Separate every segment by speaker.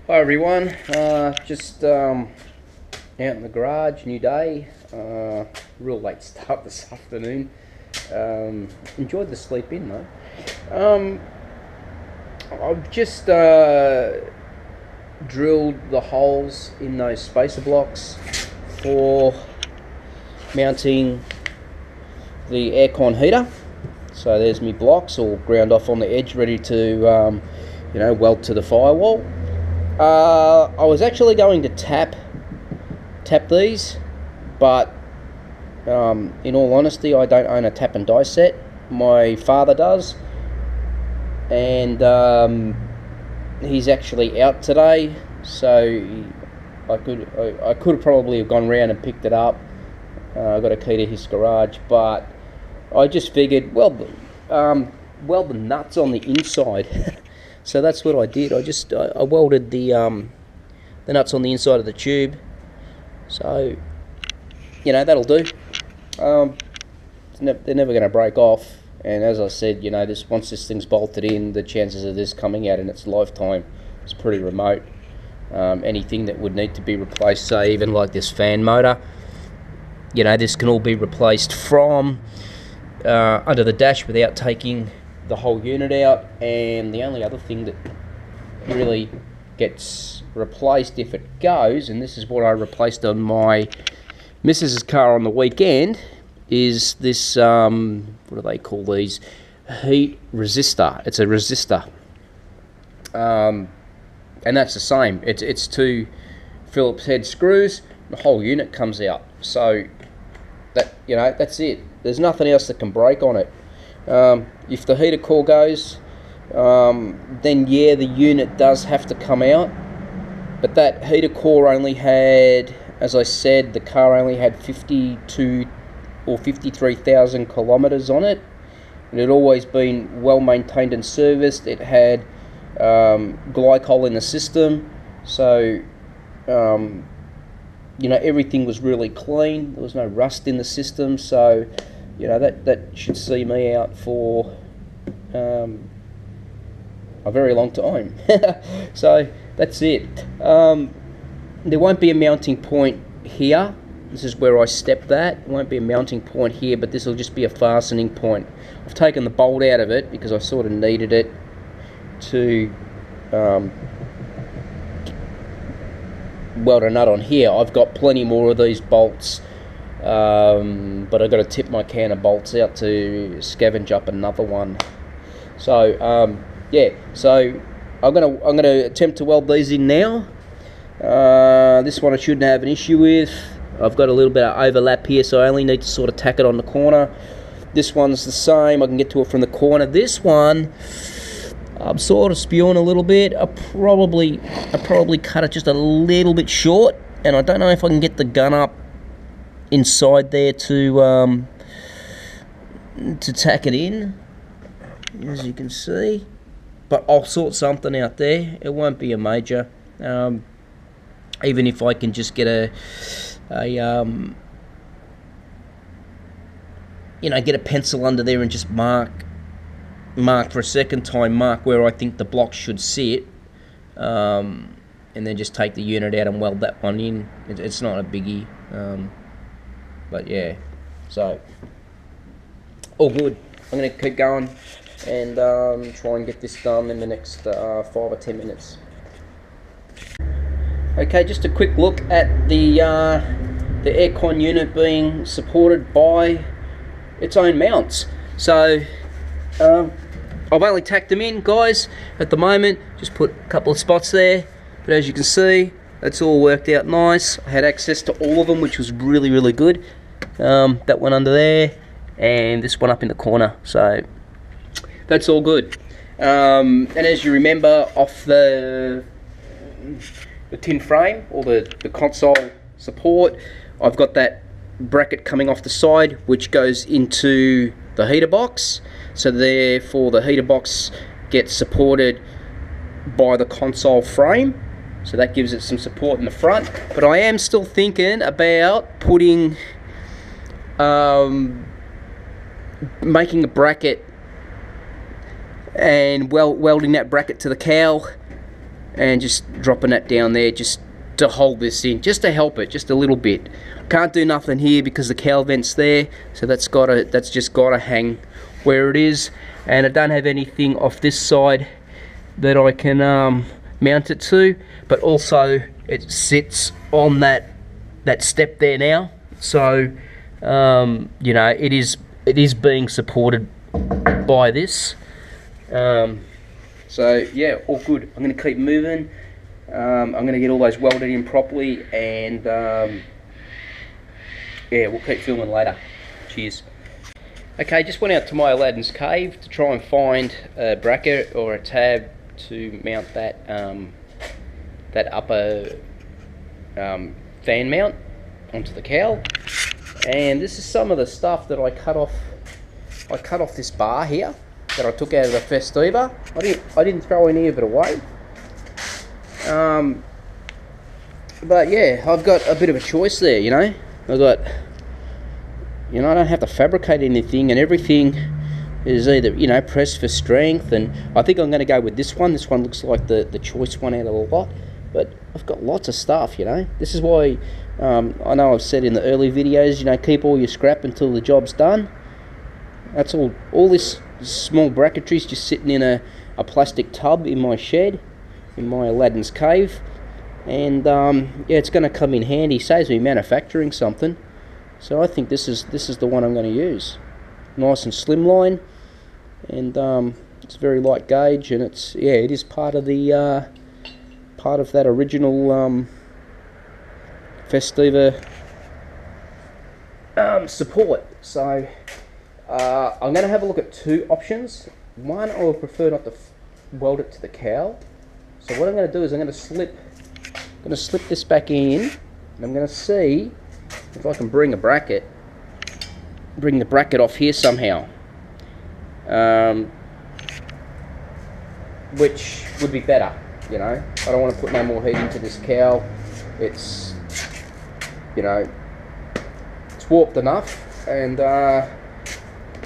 Speaker 1: Hi everyone, just out in the garage, new day, real late start this afternoon. Enjoyed the sleep in though. I've just drilled the holes in those spacer blocks for mounting the aircon heater. So there's my blocks all ground off on the edge, ready to weld to the firewall. I was actually going to tap these, but in all honesty, I don't own a tap and die set. My father does, and he's actually out today, so I could probably have gone round and picked it up. I got a key to his garage, but I just figured, weld the nuts on the inside. So that's what I did. I welded the nuts on the inside of the tube. So that'll do. They're never going to break off. And as I said, once this thing's bolted in, the chances of this coming out in its lifetime is pretty remote. Anything that would need to be replaced, say even like this fan motor, this can all be replaced from under the dash without taking the whole unit out. And the only other thing that really gets replaced if it goes, and this is what I replaced on my missus's car on the weekend, is this what do they call these, heat resistor. It's a resistor, and that's the same. It's two Phillips head screws. The whole unit comes out. So that that's it. There's nothing else that can break on it. If the heater core goes, then yeah, the unit does have to come out. But that heater core only had, as I said, the car only had 52 or 53,000 kilometers on it. It had always been well maintained and serviced. It had glycol in the system, so everything was really clean. There was no rust in the system, so that should see me out for a very long time. So that's it. There won't be a mounting point here. This is where I stepped that. It won't be a mounting point here, but this will just be a fastening point. I've taken the bolt out of it because I sort of needed it to weld a nut on here. I've got plenty more of these bolts, but I've got to tip my can of bolts out to scavenge up another one. So yeah, so I'm gonna attempt to weld these in now. This one I shouldn't have an issue with. I've got a little bit of overlap here, so I only need to sort of tack it on the corner. This one's the same. I can get to it from the corner. This one, I'm sort of spewing a little bit. I probably cut it just a little bit short, and I don't know if I can get the gun up inside there to tack it in, as you can see. But I'll sort something out there. It won't be a major. Even if I can just get get a pencil under there and just mark for a second time, mark where I think the block should sit, and then just take the unit out and weld that one in. It's not a biggie, but yeah, so all good. I'm going to keep going and try and get this done in the next 5 or 10 minutes. Okay, just a quick look at the aircon unit being supported by its own mounts. So I've only tacked them in, guys, at the moment. Just put a couple of spots there, but as you can see, that's all worked out nice. I had access to all of them, which was really, really good. That one under there, and this one up in the corner, so that's all good. And as you remember, off the tin frame, or the console support, I've got that bracket coming off the side which goes into the heater box, so therefore the heater box gets supported by the console frame, so that gives it some support in the front. But I am still thinking about putting making a bracket and welding that bracket to the cowl and just dropping that down there just to hold this in, just to help it, just a little bit. Can't do nothing here because the cowl vent's there, so that's just gotta hang where it is. And I don't have anything off this side that I can mount it to, but also it sits on that step there now, so you know, it is being supported by this. So yeah, all good. I'm going to keep moving. I'm going to get all those welded in properly, and yeah, we'll keep filming later. Cheers. Okay, just went out to my Aladdin's cave to try and find a bracket or a tab to mount that that upper fan mount onto the cowl. And this is some of the stuff that I cut off. I cut off this bar here that I took out of the Festiva. I didn't throw any of it away. But yeah, I've got a bit of a choice there, you know. I've got, you know, I don't have to fabricate anything, and everything is either, you know, pressed for strength. And I think I'm going to go with this one. This one looks like the choice one out of the lot. But I've got lots of stuff, you know. This is why I know I've said in the early videos, you know, keep all your scrap until the job's done. That's all this small bracketry is just sitting in a plastic tub in my shed, in my Aladdin's cave. And yeah, it's going to come in handy. Saves me manufacturing something. So I think this is the one I'm going to use. Nice and slimline, and it's very light gauge, and it's, yeah, it is part of the part of that original Festiva support. So I'm going to have a look at two options. One, I would prefer not to weld it to the cowl. So what I'm going to do is I'm going to slip this back in, and I'm going to see if I can bring the bracket off here somehow, which would be better, you know. I don't want to put no more heat into this cowl. It's, you know, it's warped enough, and yeah,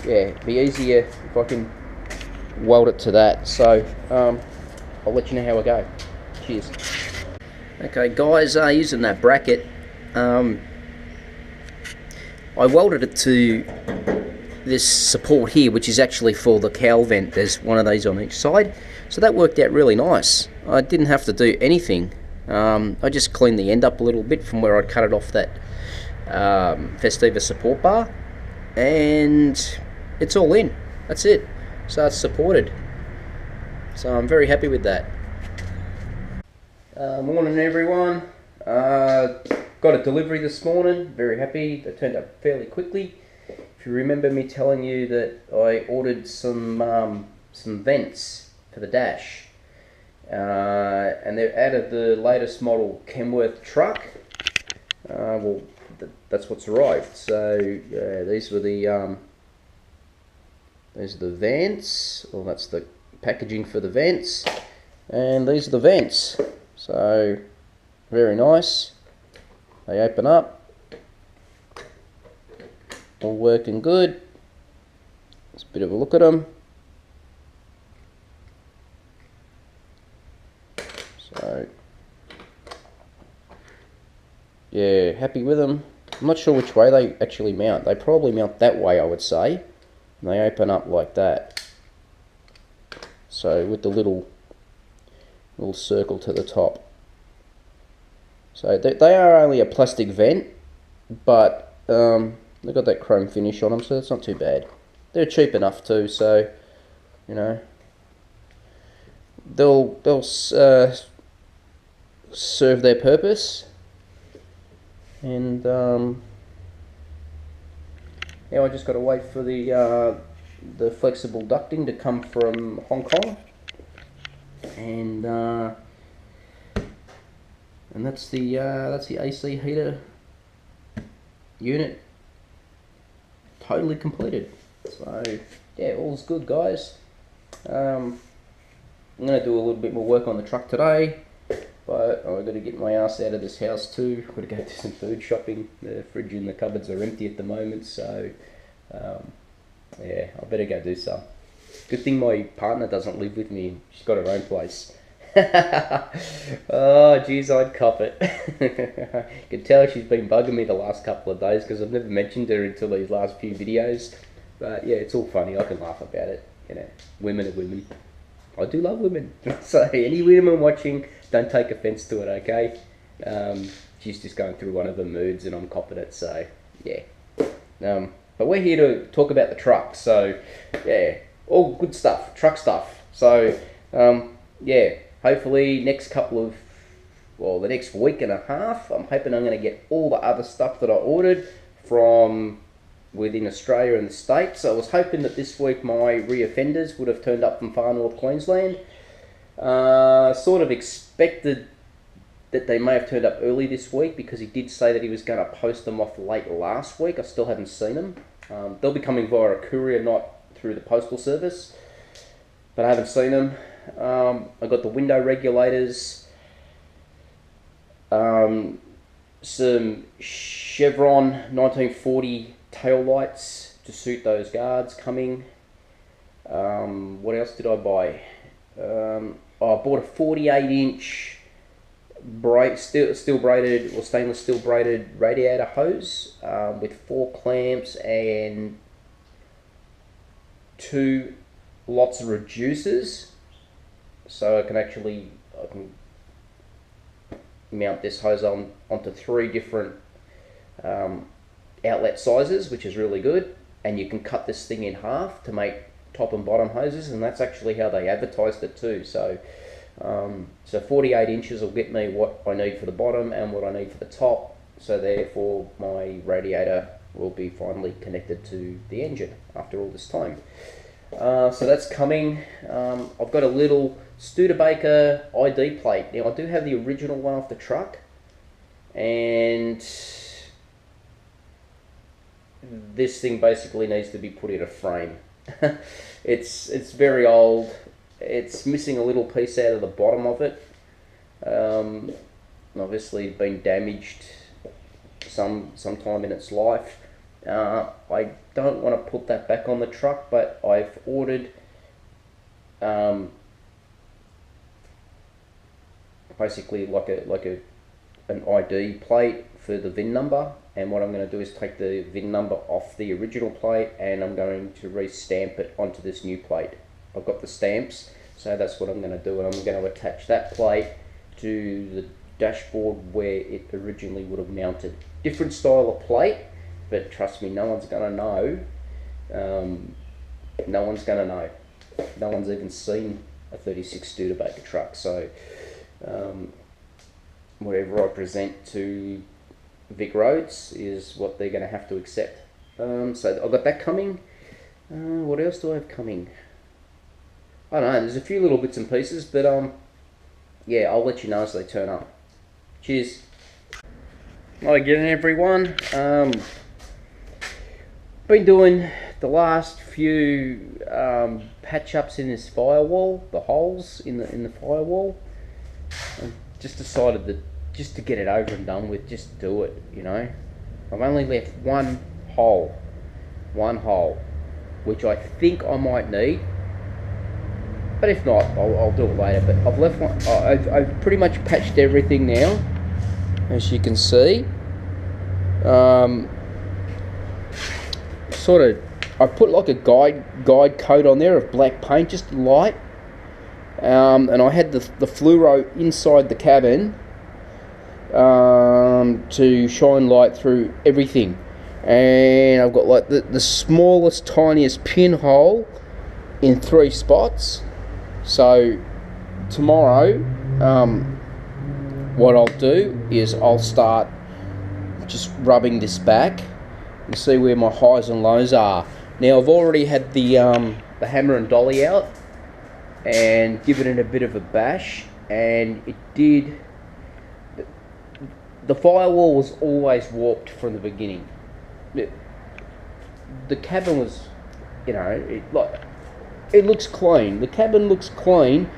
Speaker 1: it'd be easier if I can weld it to that. So I'll let you know how I go. Cheers. Okay guys, using that bracket, I welded it to this support here, which is actually for the cowl vent. There's one of these on each side, so that worked out really nice. I didn't have to do anything. I just cleaned the end up a little bit from where I'd cut it off that Festiva support bar, and it's all in. That's it. So it's supported. So I'm very happy with that. Morning everyone. Got a delivery this morning. Very happy. They turned up fairly quickly. If you remember me telling you that I ordered some vents for the dash, and they're out of the latest model Kenworth truck. Well, that's what's arrived. So these were the vents. Well, that's the packaging for the vents, and these are the vents. So very nice. They open up, all working good. Let's a bit of a look at them. So yeah, happy with them. I'm not sure which way they actually mount. They probably mount that way, I would say. And they open up like that. So with the little circle to the top. So they are only a plastic vent, but they've got that chrome finish on them, so that's not too bad. They're cheap enough too, so you know they'll serve their purpose. And now I just got to wait for the flexible ducting to come from Hong Kong, and that's the AC heater unit totally completed. So yeah, all's good guys. I'm going to do a little bit more work on the truck today, but I've got to get my ass out of this house too. I've got to go do some food shopping. The fridge and the cupboards are empty at the moment, so yeah, I better go do some. Good thing my partner doesn't live with me. She's got her own place. Oh, geez, I'd cop it. You can tell she's been bugging me the last couple of days because I've never mentioned her until these last few videos. But yeah, it's all funny. I can laugh about it. You know, women are women. I do love women. So any women watching, don't take offence to it, okay? She's just going through one of her moods and I'm copping it. So yeah. But we're here to talk about the truck. So yeah, all good stuff, truck stuff. So yeah. Hopefully next the next week and a half, I'm hoping I'm going to get all the other stuff that I ordered from within Australia and the States. So I was hoping that this week my rear fenders would have turned up from far north Queensland. Sort of expected that they may have turned up early this week because he did say that he was going to post them off late last week. I still haven't seen them. They'll be coming via a courier, not through the postal service, but I haven't seen them. I got the window regulators, some Chevron 1940 tail lights to suit those guards coming. What else did I buy? I bought a 48-inch steel braided or stainless steel braided radiator hose with 4 clamps and 2 lots of reducers. So I can mount this hose onto 3 different outlet sizes, which is really good. And you can cut this thing in half to make top and bottom hoses, and that's actually how they advertised it too. So, so 48 inches will get me what I need for the bottom and what I need for the top. So therefore, my radiator will be finally connected to the engine after all this time. So that's coming. I've got a little Studebaker ID plate. Now I do have the original one off the truck, and this thing basically needs to be put in a frame. It's very old. It's missing a little piece out of the bottom of it. Obviously been damaged sometime in its life. I don't want to put that back on the truck, but I've ordered basically like an ID plate for the VIN number, and what I'm going to do is take the VIN number off the original plate and I'm going to re-stamp it onto this new plate. I've got the stamps, so that's what I'm going to do, and I'm going to attach that plate to the dashboard where it originally would have mounted. Different style of plate, but trust me, no one's going to know. No one's going to know. No one's even seen a 36 Studebaker truck, so whatever I present to Vic Roads is what they're going to have to accept. So I've got that coming. What else do I have coming? I don't know, there's a few little bits and pieces, but yeah, I'll let you know as they turn up. Cheers. Hi again, everyone. Been doing the last few patch ups in this firewall, the holes in the firewall. I just decided that just to get it over and done with, just do it, you know. I've only left one hole, which I think I might need, but if not, I'll do it later. But I've left one. I've pretty much patched everything now, as you can see. Sort of, I put like a guide coat on there of black paint, just light, and I had the fluoro inside the cabin to shine light through everything, and I've got like the smallest, tiniest pinhole in 3 spots. So tomorrow, what I'll do is I'll start just rubbing this back and see where my highs and lows are. Now I've already had the hammer and dolly out and given it a bit of a bash, and it did. The firewall was always warped from the beginning. The cabin was, you know, it looks clean. The cabin looks clean,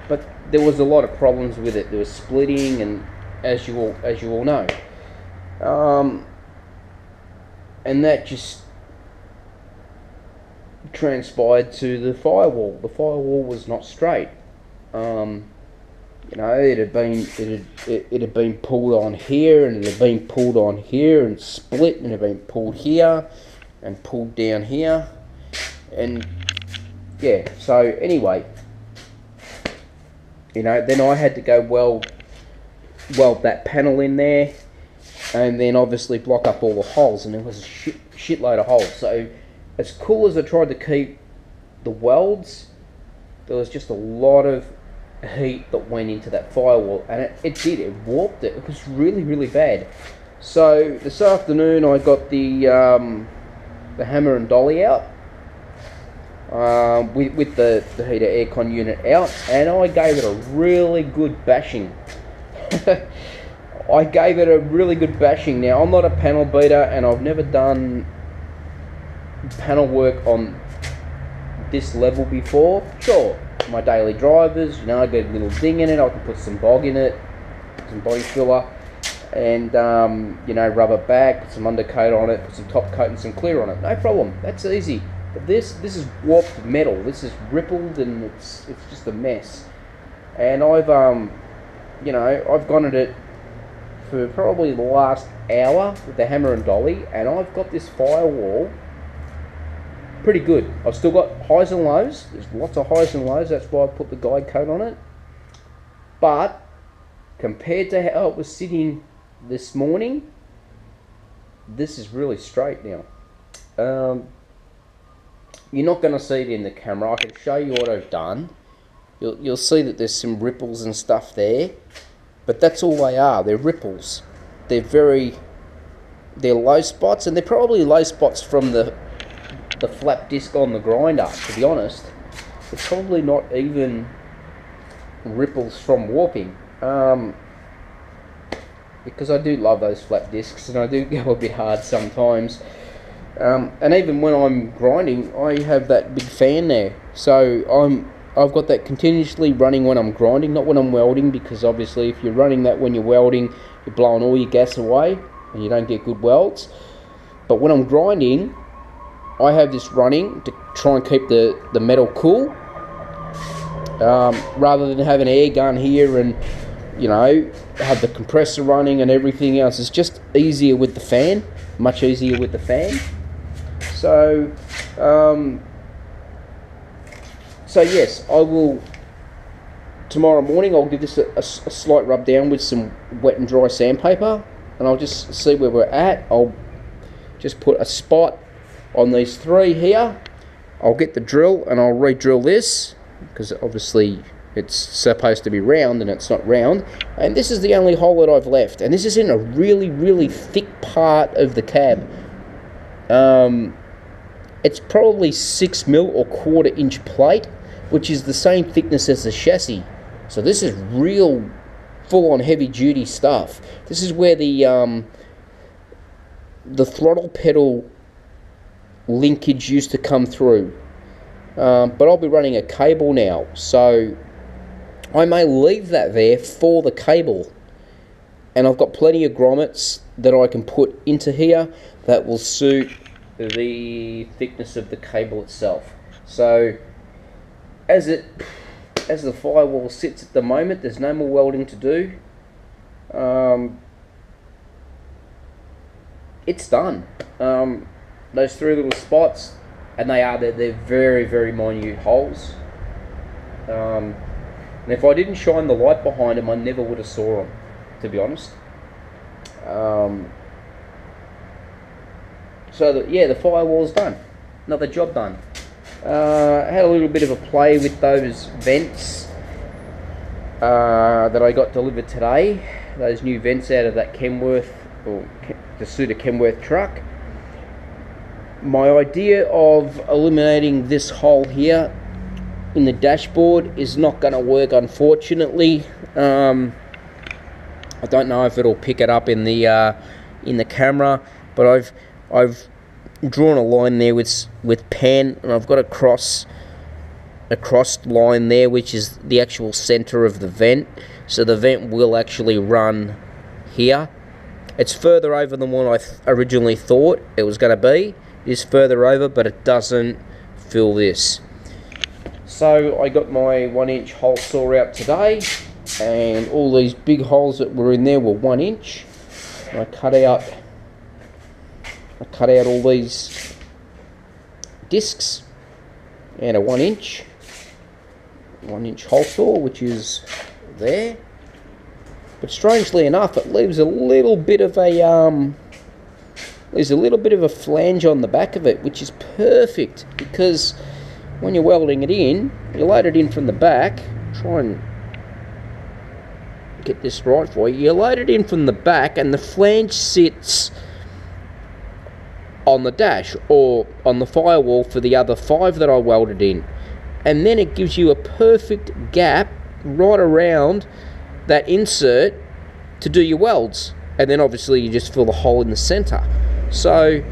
Speaker 1: but there was a lot of problems with it. There was splitting, and as you all know, and that just transpired to the firewall. The firewall was not straight. You know, it had been pulled on here, and it had been pulled on here, and split, and it had been pulled here, and pulled down here, and yeah. So anyway, you know, then I had to go weld that panel in there, and then obviously block up all the holes, and there was a shitload of holes. So as cool as I tried to keep the welds, there was just a lot of heat that went into that firewall, and it warped it. It was really, really bad. So this afternoon I got the hammer and dolly out with the heater aircon unit out, and I gave it a really good bashing. I gave it a really good bashing. Now, I'm not a panel beater, and I've never done panel work on this level before. Sure, my daily drivers, you know, I get a little ding in it, I can put some bog in it, some body filler, and you know, rub it back, put some undercoat on it, put some top coat and some clear on it. No problem, that's easy. But this is warped metal. This is rippled, and it's just a mess. And I've you know, I've gone at it for probably the last hour with the hammer and dolly, and I've got this firewall pretty good. I've still got highs and lows. There's lots of highs and lows. That's why I put the guide coat on it. But compared to how it was sitting this morning, this is really straight now. You're not going to see it in the camera. I can show you what I've done. You'll see that there's some ripples and stuff there, but that's all they are. They're ripples. They're low spots, and they're probably low spots from the flap disc on the grinder, to be honest. It's probably not even ripples from warping, because I do love those flap discs, and I do go a bit hard sometimes. And even when I'm grinding, I have that big fan there, so I've got that continuously running when I'm grinding, not when I'm welding, because obviously if you're running that when you're welding, you're blowing all your gas away and you don't get good welds. But when I'm grinding, I have this running to try and keep the metal cool, rather than have an air gun here and, you know, have the compressor running and everything else. It's just easier with the fan, much easier with the fan. So yes, I will, tomorrow morning I'll give this a slight rub down with some wet and dry sandpaper, and I'll just see where we're at. I'll just put a spot on these three here. I'll get the drill and I'll re-drill this, because obviously it's supposed to be round and it's not round. And this is the only hole that I've left, and this is in a really, really thick part of the cab. It's probably 6mm or 1/4 inch plate, which is the same thickness as the chassis. So this is real full-on heavy-duty stuff. This is where the throttle pedal linkage used to come through. But I'll be running a cable now, so I may leave that there for the cable. And I've got plenty of grommets that I can put into here that will suit the thickness of the cable itself. So as the firewall sits at the moment, there's no more welding to do. It's done. Those three little spots, and they're very, very minute holes. And if I didn't shine the light behind them, I never would have saw them, to be honest. So the firewall's done. Another job done. I had a little bit of a play with those vents that I got delivered today. Those new vents out of that Kenworth, or the suit of Kenworth truck. My idea of eliminating this hole here in the dashboard is not going to work, unfortunately. I don't know if it'll pick it up in the camera, but I've drawn a line there with pen, and I've got a cross line there, which is the actual center of the vent. So the vent will actually run here. It's further over than what I originally thought it was going to be. It is further over, but it doesn't fill this. So I got my 1-inch hole saw out today, and all these big holes that were in there were 1 inch. And I cut out all these discs and a 1 inch hole saw, which is there. But strangely enough, it leaves a little bit of a flange on the back of it, which is perfect, because when you're welding it in, you load it in from the back. Try and get this right for you. You load it in from the back, and the flange sits on the dash or on the firewall for the other 5 that I welded in, and then it gives you a perfect gap right around that insert to do your welds, and then obviously you just fill the hole in the center. So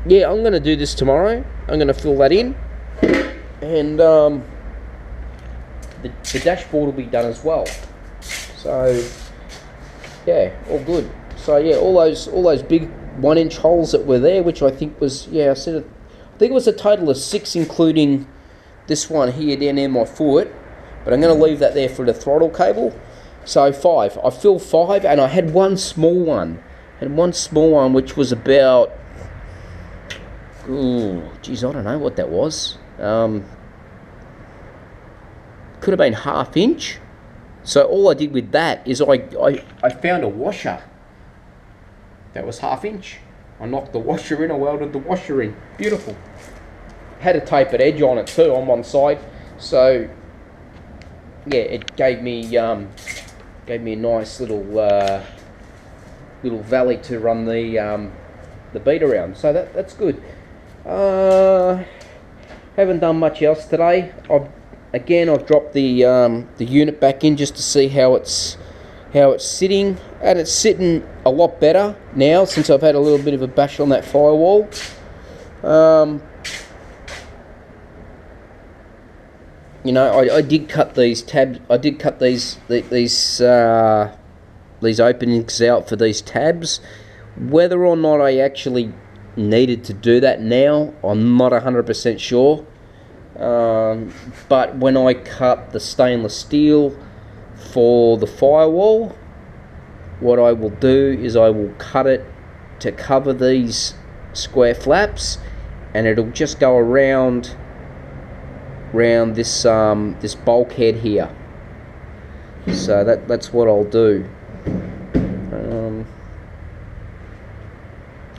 Speaker 1: yeah, I'm going to do this tomorrow. I'm going to fill that in, and the dashboard will be done as well. So yeah, all good. So yeah, all those big 1 inch holes that were there, which I think was, yeah, I think it was a total of 6, including this one here down near my foot, but I'm going to leave that there for the throttle cable. So 5. I filled 5, and I had one small one, which was about, ooh, geez, I don't know what that was. Could have been 1/2 inch. So all I did with that is I found a washer that was 1/2 inch. I knocked the washer in, I welded the washer in. Beautiful. Had a tapered edge on it too, on one side. So yeah, it gave me a nice little valley to run the bead around. So that's good. Haven't done much else today. I've dropped the unit back in just to see how it's sitting, and it's sitting a lot better now since I've had a little bit of a bash on that firewall. You know, I did cut these tabs. I did cut these openings out for these tabs. Whether or not I actually needed to do that now, I'm not 100% sure. But when I cut the stainless steel for the firewall, what I will do is I will cut it to cover these square flaps, and it'll just go around this this bulkhead here. So that's what I'll do.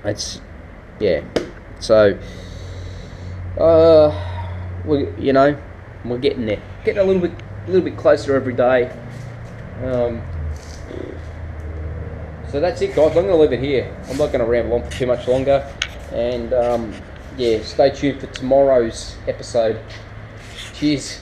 Speaker 1: It's, yeah. So we're getting there, getting a little bit closer every day. So that's it, guys. I'm going to leave it here. I'm not going to ramble on for too much longer, and yeah, stay tuned for tomorrow's episode. Cheers.